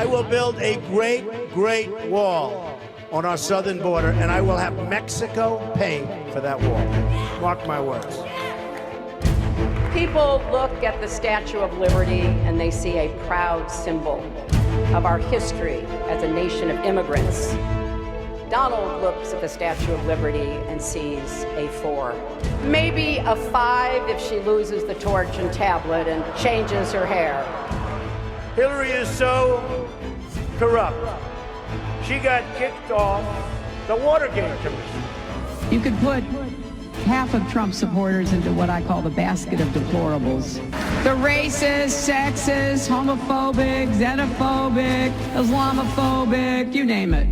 will build a great, great wall on our southern border, and I will have Mexico pay for that wall. Mark my words. People look at the Statue of Liberty and they see a proud symbol of our history as a nation of immigrants. Donald looks at the Statue of Liberty and sees a 4. Maybe a 5 if she loses the torch and tablet and changes her hair. Hillary is so corrupt. She got kicked off the Watergate Commission. You could put half of Trump supporters into what I call the basket of deplorables. The racist, sexist, homophobic, xenophobic, Islamophobic, you name it.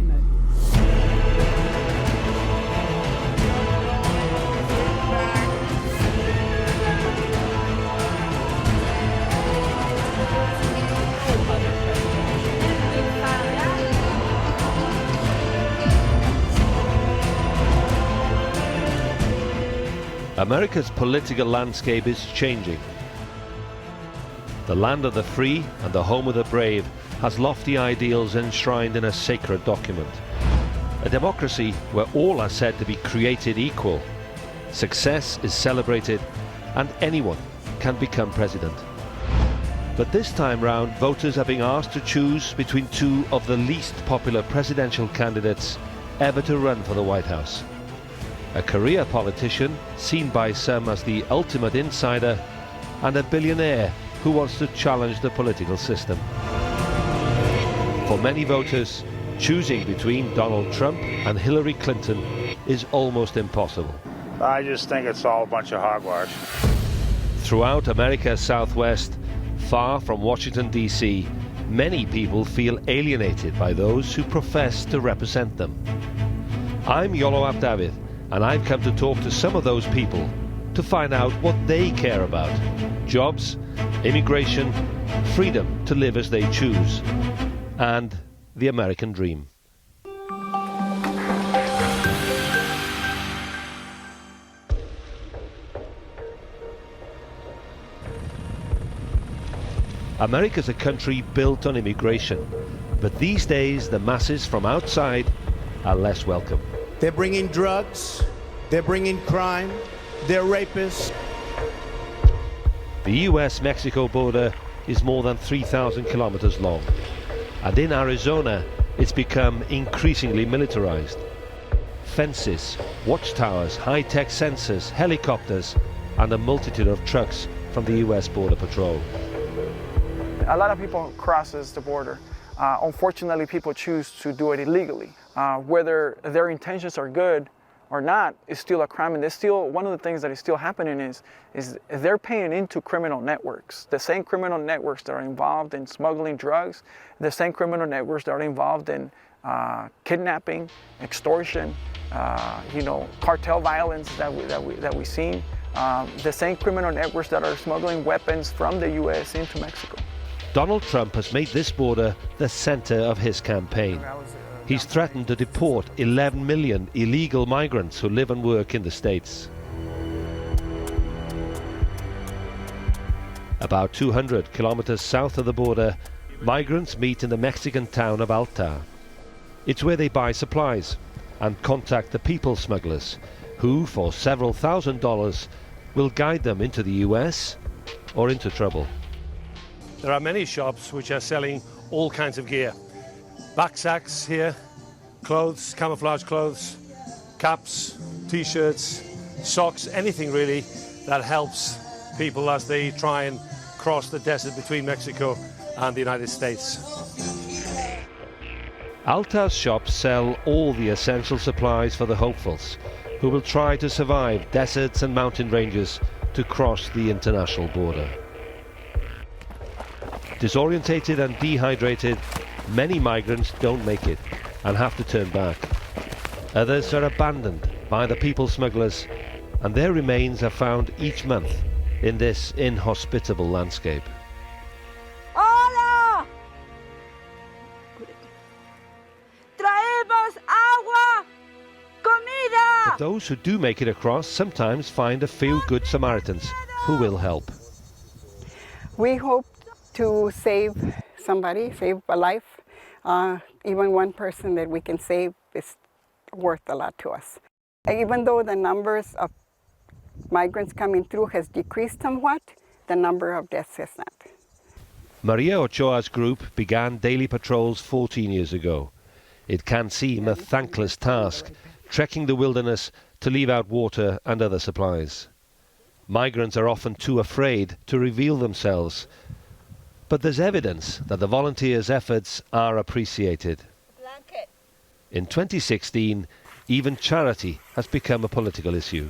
America's political landscape is changing. The land of the free and the home of the brave has lofty ideals enshrined in a sacred document. A democracy where all are said to be created equal. Success is celebrated and anyone can become president. But this time round, voters are being asked to choose between two of the least popular presidential candidates ever to run for the White House. A career politician, seen by some as the ultimate insider, and a billionaire who wants to challenge the political system. For many voters, choosing between Donald Trump and Hillary Clinton is almost impossible. I just think it's all a bunch of hogwash. Throughout America's Southwest, far from Washington, D.C., many people feel alienated by those who profess to represent them. I'm Iolo Dafydd, and I've come to talk to some of those people to find out what they care about. Jobs, immigration, freedom to live as they choose, and the American dream. America's a country built on immigration, but these days the masses from outside are less welcome. They're bringing drugs, they're bringing crime, they're rapists. The US-Mexico border is more than 3,000 kilometers long, and in Arizona it's become increasingly militarized. Fences, watchtowers, high-tech sensors, helicopters, and a multitude of trucks from the US Border Patrol. A lot of people crosses the border. Unfortunately, people choose to do it illegally. Whether their intentions are good or not is still a crime, and there's still one of the things that is still happening is they're paying into criminal networks. The same criminal networks that are involved in smuggling drugs, the same criminal networks that are involved in kidnapping, extortion, cartel violence that we've seen. The same criminal networks that are smuggling weapons from the U.S. into Mexico. Donald Trump has made this border the center of his campaign. He's threatened to deport 11 million illegal migrants who live and work in the States. About 200 kilometers south of the border, migrants meet in the Mexican town of Altar. It's where they buy supplies and contact the people smugglers, who, for several $1,000s, will guide them into the US or into trouble. There are many shops which are selling all kinds of gear. Backsacks here, clothes, camouflage clothes, caps, t-shirts, socks, anything really that helps people as they try and cross the desert between Mexico and the United States. Altar's shops sell all the essential supplies for the hopefuls, who will try to survive deserts and mountain ranges to cross the international border. Disorientated and dehydrated, many migrants don't make it and have to turn back. Others are abandoned by the people smugglers, and their remains are found each month in this inhospitable landscape. Hola! Traemos agua, comida! But those who do make it across sometimes find a few good Samaritans who will help. We hope to save somebody, save a life, Even one person that we can save is worth a lot to us. Even though the numbers of migrants coming through has decreased somewhat, the number of deaths has not. Maria Ochoa's group began daily patrols 14 years ago. It can seem a thankless task, trekking the wilderness to leave out water and other supplies. Migrants are often too afraid to reveal themselves, but there's evidence that the volunteers' efforts are appreciated. In 2016, even charity has become a political issue.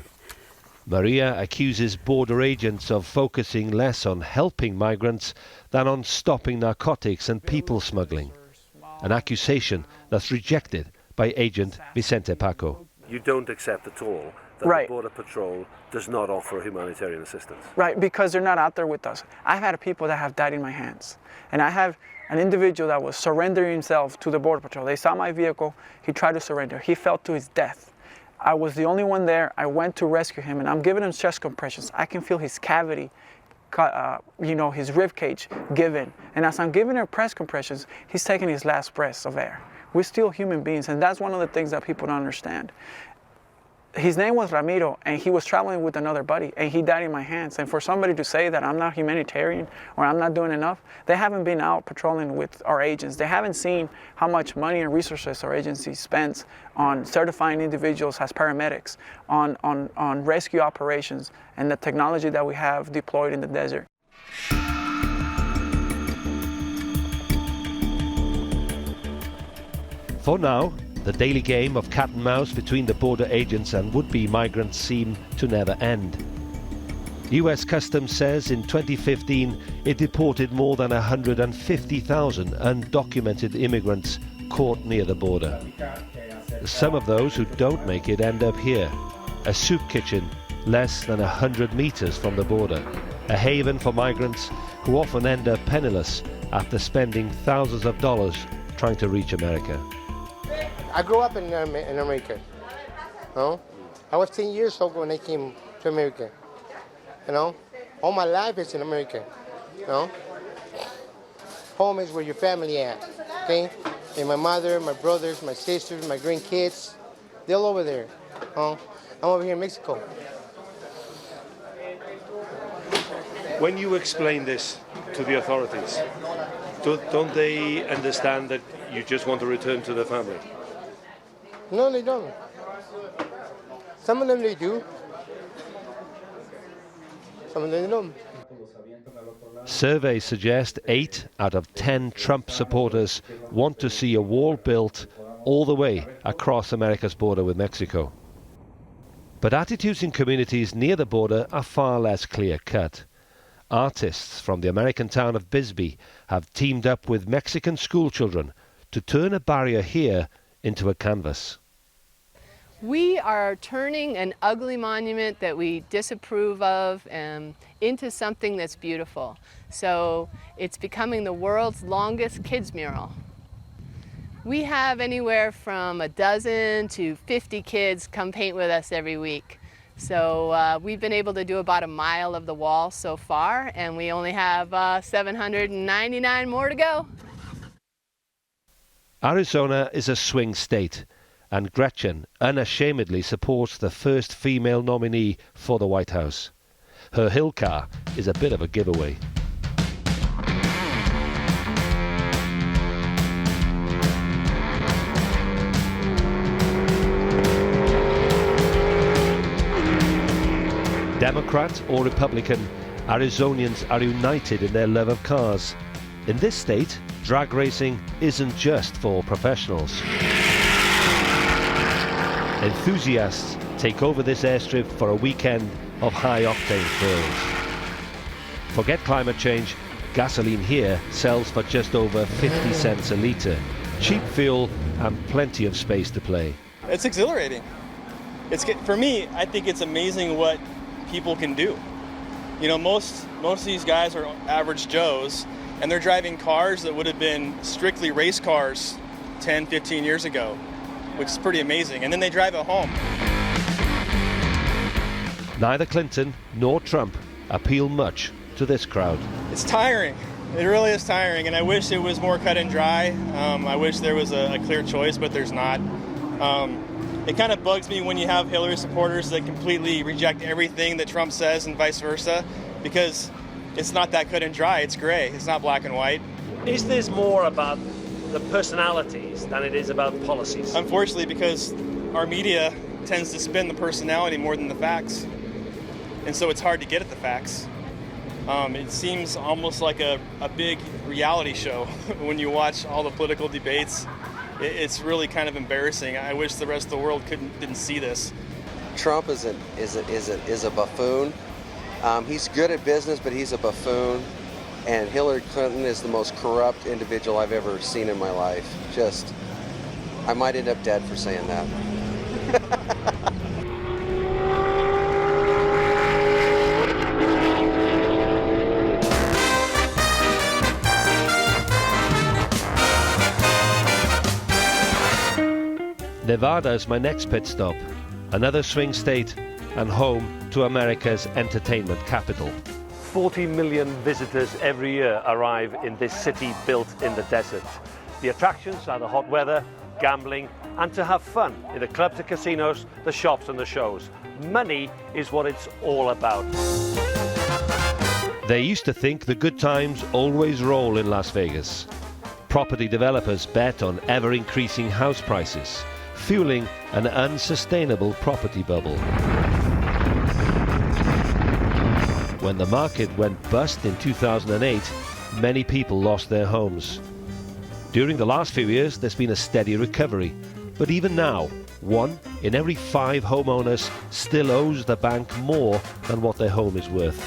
Maria accuses border agents of focusing less on helping migrants than on stopping narcotics and people smuggling, an accusation that's rejected by agent Vicente Paco. You don't accept at all that Right. the Border Patrol does not offer humanitarian assistance. Right, because they're not out there with us. I've had people that have died in my hands. And I have an individual that was surrendering himself to the Border Patrol. They saw my vehicle, he tried to surrender. He fell to his death. I was the only one there. I went to rescue him, and I'm giving him chest compressions. I can feel his cavity, his rib cage given. And as I'm giving him press compressions, he's taking his last breaths of air. We're still human beings, and that's one of the things that people don't understand. His name was Ramiro, and he was traveling with another buddy, and he died in my hands. And for somebody to say that I'm not humanitarian or I'm not doing enough, they haven't been out patrolling with our agents. They haven't seen how much money and resources our agency spends on certifying individuals as paramedics, on rescue operations, and the technology that we have deployed in the desert. For now, the daily game of cat and mouse between the border agents and would-be migrants seem to never end. US Customs says in 2015 it deported more than 150,000 undocumented immigrants caught near the border. Some of those who don't make it end up here, a soup kitchen less than 100 meters from the border, a haven for migrants who often end up penniless after spending thousands of dollars trying to reach America. I grew up in America. No? I was 10 years old when I came to America. All my life is in America. Home is where your family at. Okay? And my mother, my brothers, my sisters, my grandkids, they're all over there. I'm over here in Mexico. When you explain this to the authorities, don't they understand that you just want to return to the family? No, they don't. Some of them they do. Some of them they don't. Surveys suggest 8 out of 10 Trump supporters want to see a wall built all the way across America's border with Mexico. But attitudes in communities near the border are far less clear-cut. Artists from the American town of Bisbee have teamed up with Mexican schoolchildren to turn a barrier here into a canvas. We are turning an ugly monument that we disapprove of into something that's beautiful. So it's becoming the world's longest kids mural. We have anywhere from a dozen to 50 kids come paint with us every week. So we've been able to do about a mile of the wall so far, and we only have 799 more to go. Arizona is a swing state, and Gretchen unashamedly supports the first female nominee for the White House. Her Hill car is a bit of a giveaway. Democrat or Republican, Arizonians are united in their love of cars. In this state, drag racing isn't just for professionals. Enthusiasts take over this airstrip for a weekend of high-octane thrills. Forget climate change, gasoline here sells for just over 50 cents a litre. Cheap fuel and plenty of space to play. It's exhilarating. For me, I think it's amazing what people can do. Most of these guys are average Joes, and they're driving cars that would have been strictly race cars 10, 15 years ago, which is pretty amazing. And then they drive it home. Neither Clinton nor Trump appeal much to this crowd. It's tiring. It really is tiring, and I wish it was more cut and dry. I wish there was a clear choice, but there's not. It kind of bugs me when you have Hillary supporters that completely reject everything that Trump says and vice versa, because it's not that cut and dry. It's gray. It's not black and white. Is this more about the personalities than it is about policies? Unfortunately, because our media tends to spin the personality more than the facts, and so it's hard to get at the facts. It seems almost like a big reality show when you watch all the political debates. It's really kind of embarrassing. I wish the rest of the world didn't see this. Trump is a buffoon. He's good at business, but he's a buffoon. And Hillary Clinton is the most corrupt individual I've ever seen in my life. I might end up dead for saying that. Nevada is my next pit stop, another swing state and home to America's entertainment capital. 40 million visitors every year arrive in this city built in the desert. The attractions are the hot weather, gambling, and to have fun in the clubs and casinos, the shops and the shows. Money is what it's all about. They used to think the good times always roll in Las Vegas. Property developers bet on ever-increasing house prices, fueling an unsustainable property bubble. When the market went bust in 2008, many people lost their homes. During the last few years, there's been a steady recovery. But even now, 1 in every 5 homeowners still owes the bank more than what their home is worth.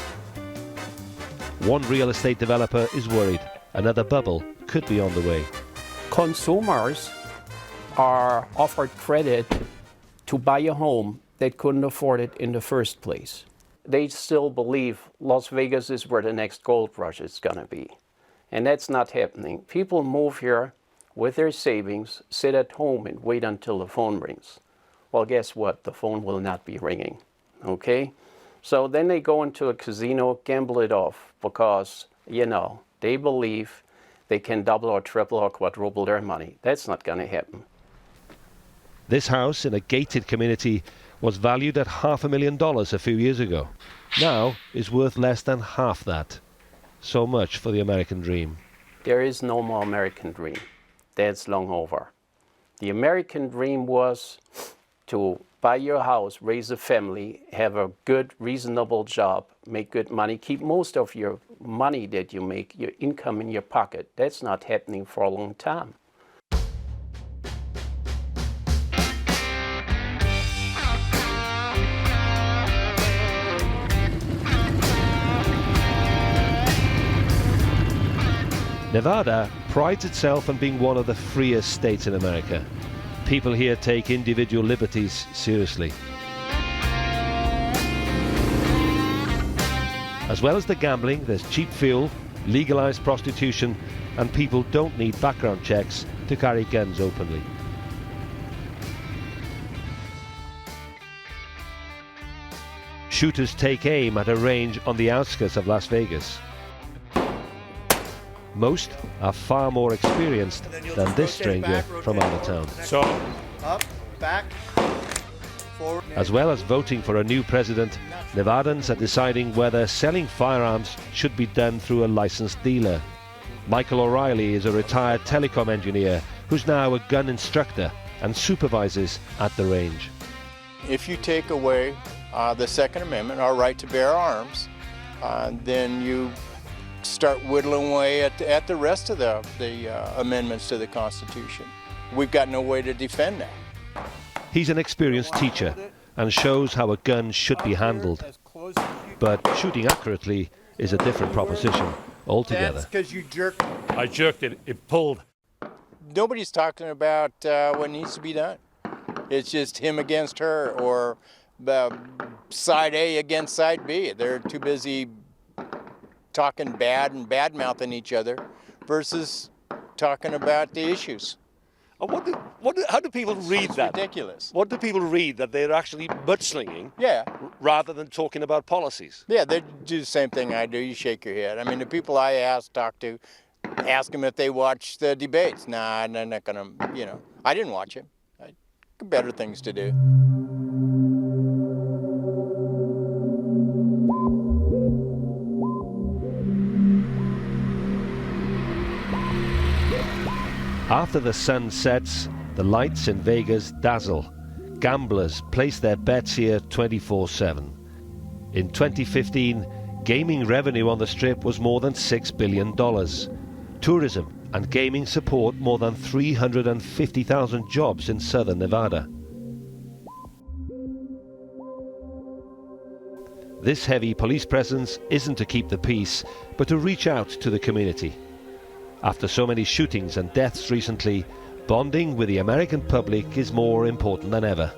One real estate developer is worried another bubble could be on the way. Consumers are offered credit to buy a home that couldn't afford it in the first place. They still believe Las Vegas is where the next gold rush is going to be. And that's not happening. People move here with their savings, sit at home and wait until the phone rings. Well, guess what? The phone will not be ringing, okay? So then they go into a casino, gamble it off because, they believe they can double or triple or quadruple their money. That's not going to happen. This house in a gated community was valued at $500,000 a few years ago. Now is worth less than half that. So much for the American dream. There is no more American dream. That's long over. The American dream was to buy your house, raise a family, have a good, reasonable job, make good money, keep most of your money that you make, your income in your pocket. That's not happening for a long time. Nevada prides itself on being one of the freest states in America. People here take individual liberties seriously. As well as the gambling, there's cheap fuel, legalized prostitution, and people don't need background checks to carry guns openly. Shooters take aim at a range on the outskirts of Las Vegas. Most are far more experienced than this stranger from out of town. So, up, back, forward. As well as voting for a new president, Nevadans are deciding whether selling firearms should be done through a licensed dealer. Michael O'Reilly is a retired telecom engineer who's now a gun instructor and supervises at the range. If you take away the Second Amendment, our right to bear arms, then you start whittling away at the rest of the amendments to the Constitution. We've got no way to defend that. He's an experienced teacher and shows how a gun should be handled. But shooting accurately is a different proposition altogether. That's because you jerked. I jerked it, it pulled. Nobody's talking about what needs to be done. It's just him against her, or side A against side B. They're too busy talking bad and bad-mouthing each other versus talking about the issues. I wonder How do people read that? Ridiculous. What do people read? That they're actually mudslinging? Yeah. Rather than talking about policies? Yeah, they do the same thing I do. You shake your head. I mean, the people I talk to, ask them if they watch the debates. Nah, they're not gonna, I didn't watch it. I got better things to do. After the sun sets, the lights in Vegas dazzle. Gamblers place their bets here 24/7. In 2015, gaming revenue on the Strip was more than $6 billion. Tourism and gaming support more than 350,000 jobs in southern Nevada. This heavy police presence isn't to keep the peace, but to reach out to the community. After so many shootings and deaths recently, bonding with the American public is more important than ever.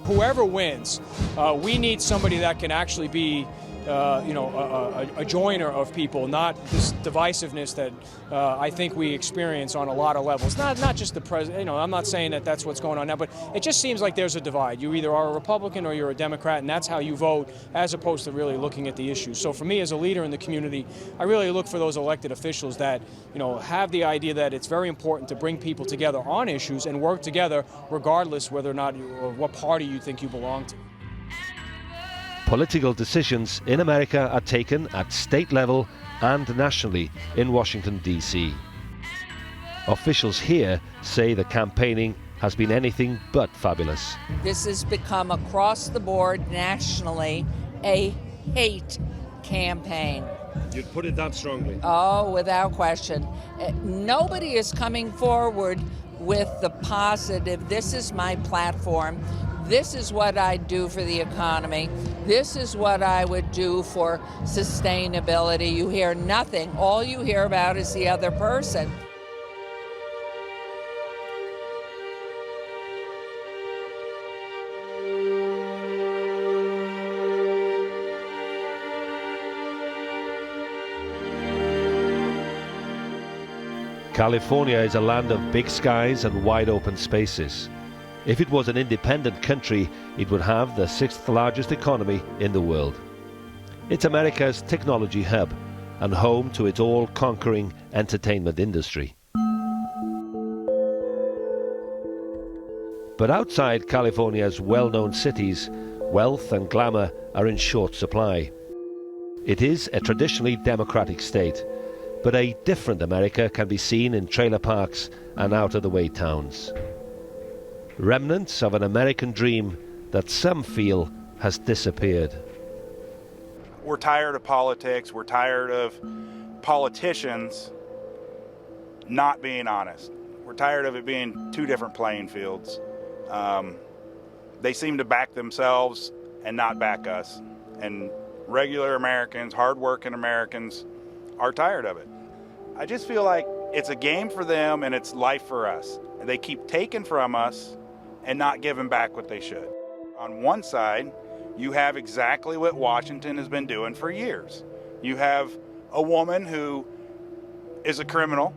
Whoever wins, we need somebody that can actually be a joiner of people, not this divisiveness that I think we experience on a lot of levels. Not just the president, I'm not saying that that's what's going on now, but it just seems like there's a divide. You either are a Republican or you're a Democrat, and that's how you vote, as opposed to really looking at the issues. So for me as a leader in the community, I really look for those elected officials that, have the idea that it's very important to bring people together on issues and work together regardless whether or not or what party you think you belong to. Political decisions in America are taken at state level and nationally in Washington, D.C. Officials here say the campaigning has been anything but fabulous. This has become across the board nationally a hate campaign. You'd put it that strongly? Oh, without question. Nobody is coming forward with the positive, this is my platform. This is what I do for the economy. This is what I would do for sustainability. You hear nothing. All you hear about is the other person. California is a land of big skies and wide open spaces. If it was an independent country, it would have the 6th largest economy in the world. It's America's technology hub and home to its all-conquering entertainment industry. But outside California's well-known cities, wealth and glamour are in short supply. It is a traditionally democratic state, but a different America can be seen in trailer parks and out-of-the-way towns. Remnants of an American dream that some feel has disappeared. We're tired of politics. We're tired of politicians not being honest. We're tired of it being two different playing fields. They seem to back themselves and not back us. And regular Americans, hardworking Americans, are tired of it. I just feel like it's a game for them and it's life for us. And they keep taking from us and not giving back what they should. On one side, you have exactly what Washington has been doing for years. You have a woman who is a criminal.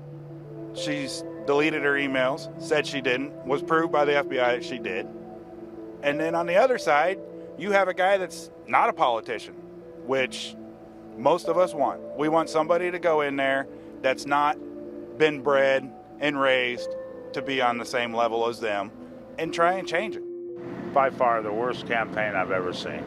She's deleted her emails, said she didn't, was proved by the FBI that she did. And then on the other side, you have a guy that's not a politician, which most of us want. We want somebody to go in there that's not been bred and raised to be on the same level as them and try and change it. By far the worst campaign I've ever seen.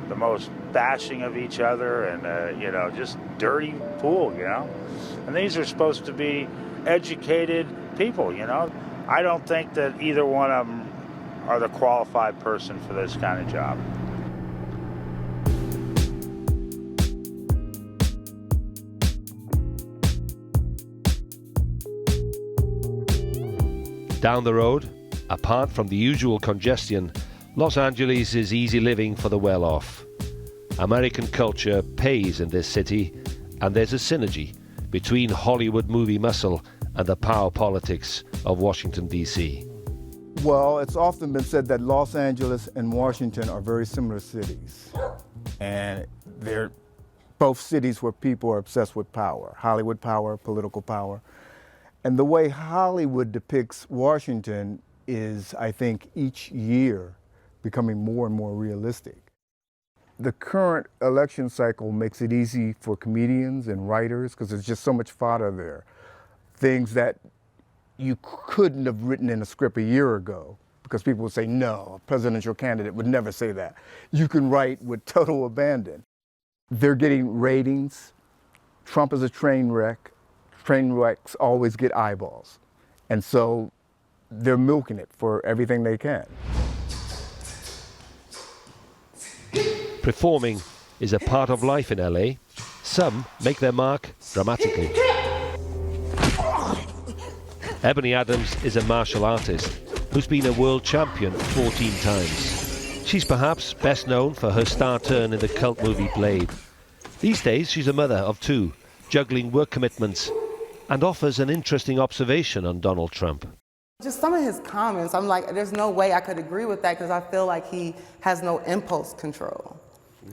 The most bashing of each other and, just dirty pool, And these are supposed to be educated people, I don't think that either one of them are the qualified person for this kind of job. Down the road, apart from the usual congestion, Los Angeles is easy living for the well-off. American culture pays in this city, and there's a synergy between Hollywood movie muscle and the power politics of Washington, D.C. Well, it's often been said that Los Angeles and Washington are very similar cities. And they're both cities where people are obsessed with power, Hollywood power, political power. And the way Hollywood depicts Washington is, I think, each year becoming more and more realistic. The current election cycle makes it easy for comedians and writers because there's just so much fodder there. Things that you couldn't have written in a script a year ago because people would say, no, a presidential candidate would never say that. You can write with total abandon. They're getting ratings. Trump is a train wreck. Train wrecks always get eyeballs. And so they're milking it for everything they can. Performing is a part of life in LA. Some make their mark dramatically. Ebony Adams is a martial artist who's been a world champion 14 times. She's perhaps best known for her star turn in the cult movie Blade. These days she's a mother of two, juggling work commitments, and offers an interesting observation on Donald Trump. Just some of his comments, I'm like, there's no way I could agree with that because I feel like he has no impulse control.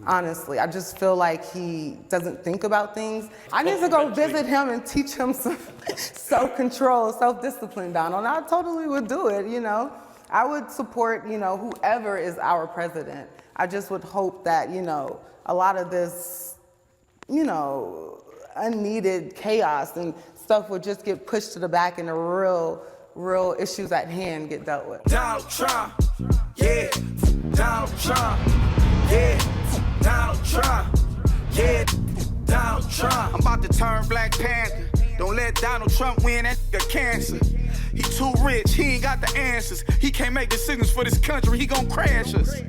Honestly, I just feel like he doesn't think about things. I need to go visit him and teach him some self-control, self-discipline, Donald. And I totally would do it, you know. I would support, you know, whoever is our president. I just would hope that, you know, a lot of this, you know, unneeded chaos and stuff would just get pushed to the back and the real issues at hand get dealt with. Donald Trump, yeah. Donald Trump, yeah. Donald Trump, yeah. Donald Trump. I'm about to turn Black Panther. Don't let Donald Trump win that cancer. He too rich, he ain't got the answers. He can't make decisions for this country, he gon' crash us.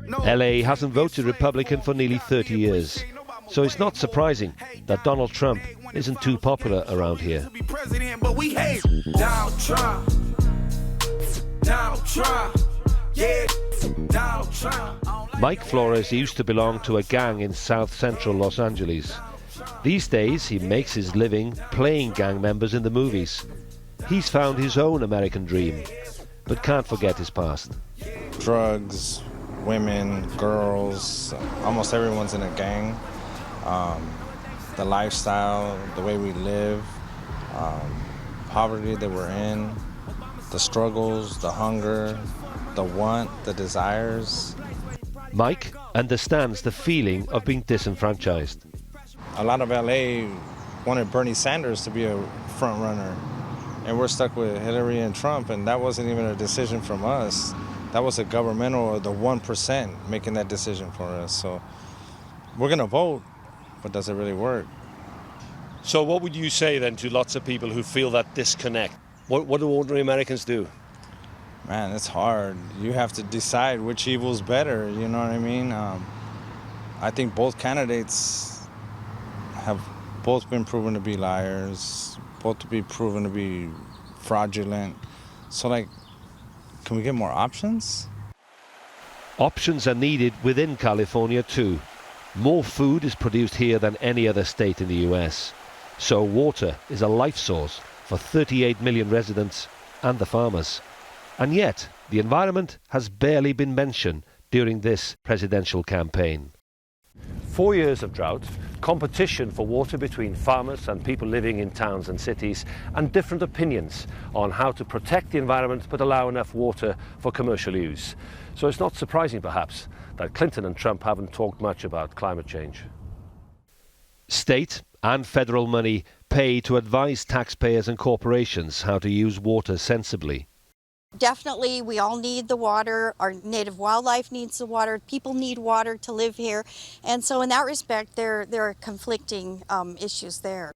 LA hasn't voted Republican for nearly 30 years. So it's not surprising that Donald Trump isn't too popular around here. But we hate Donald Trump. Donald Trump. Yeah. Donald Trump. Mike Flores used to belong to a gang in South Central Los Angeles. These days he makes his living playing gang members in the movies. He's found his own American dream, but can't forget his past. Drugs, women, girls, almost everyone's in a gang. The lifestyle, the way we live, poverty that we're in, the struggles, the hunger, the want, the desires. Mike understands the feeling of being disenfranchised. A lot of LA wanted Bernie Sanders to be a front runner, and we're stuck with Hillary and Trump, and that wasn't even a decision from us. That was a governmental, the 1% making that decision for us. So we're gonna vote, but does it really work? So what would you say then to lots of people who feel that disconnect? What do ordinary Americans do? Man, it's hard. You have to decide which evil's better, you know what I mean? I think both candidates have both been proven to be liars, both to be proven to be fraudulent. So, like, can we get more options? Options are needed within California too. More food is produced here than any other state in the US. So water is a life source for 38 million residents and the farmers. And yet, the environment has barely been mentioned during this presidential campaign. 4 years of drought, competition for water between farmers and people living in towns and cities, and different opinions on how to protect the environment but allow enough water for commercial use. So it's not surprising, perhaps, that Clinton and Trump haven't talked much about climate change. State and federal money pay to advise taxpayers and corporations how to use water sensibly. Definitely, we all need the water. Our native wildlife needs the water. People need water to live here. And so in that respect, there are conflicting issues there.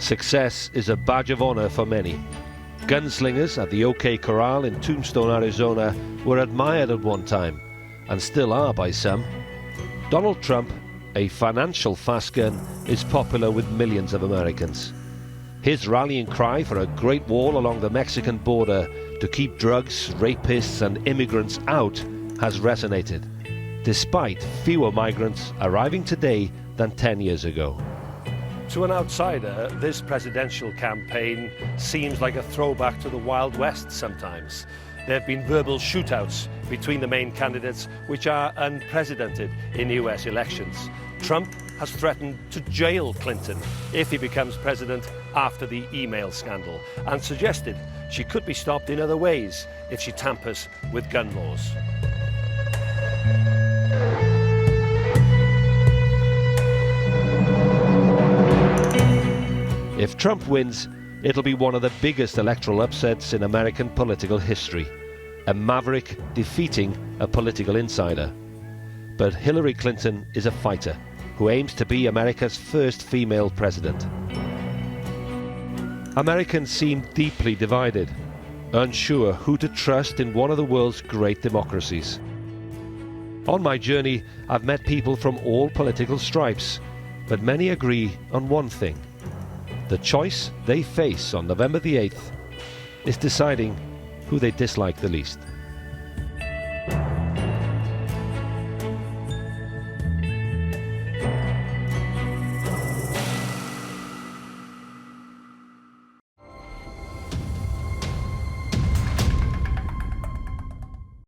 Success is a badge of honor for many. Gunslingers at the OK Corral in Tombstone, Arizona were admired at one time, and still are by some. Donald Trump, a financial fast gun, is popular with millions of Americans. His rallying cry for a Great Wall along the Mexican border to keep drugs, rapists and immigrants out has resonated, despite fewer migrants arriving today than 10 years ago. To an outsider, this presidential campaign seems like a throwback to the Wild West sometimes. There have been verbal shootouts between the main candidates, which are unprecedented in US elections. Trump has threatened to jail Clinton if he becomes president after the email scandal, and suggested she could be stopped in other ways if she tampers with gun laws. If Trump wins, it'll be one of the biggest electoral upsets in American political history. A maverick defeating a political insider. But Hillary Clinton is a fighter who aims to be America's first female president. Americans seem deeply divided, unsure who to trust in one of the world's great democracies. On my journey, I've met people from all political stripes, but many agree on one thing. The choice they face on November the 8th is deciding who they dislike the least.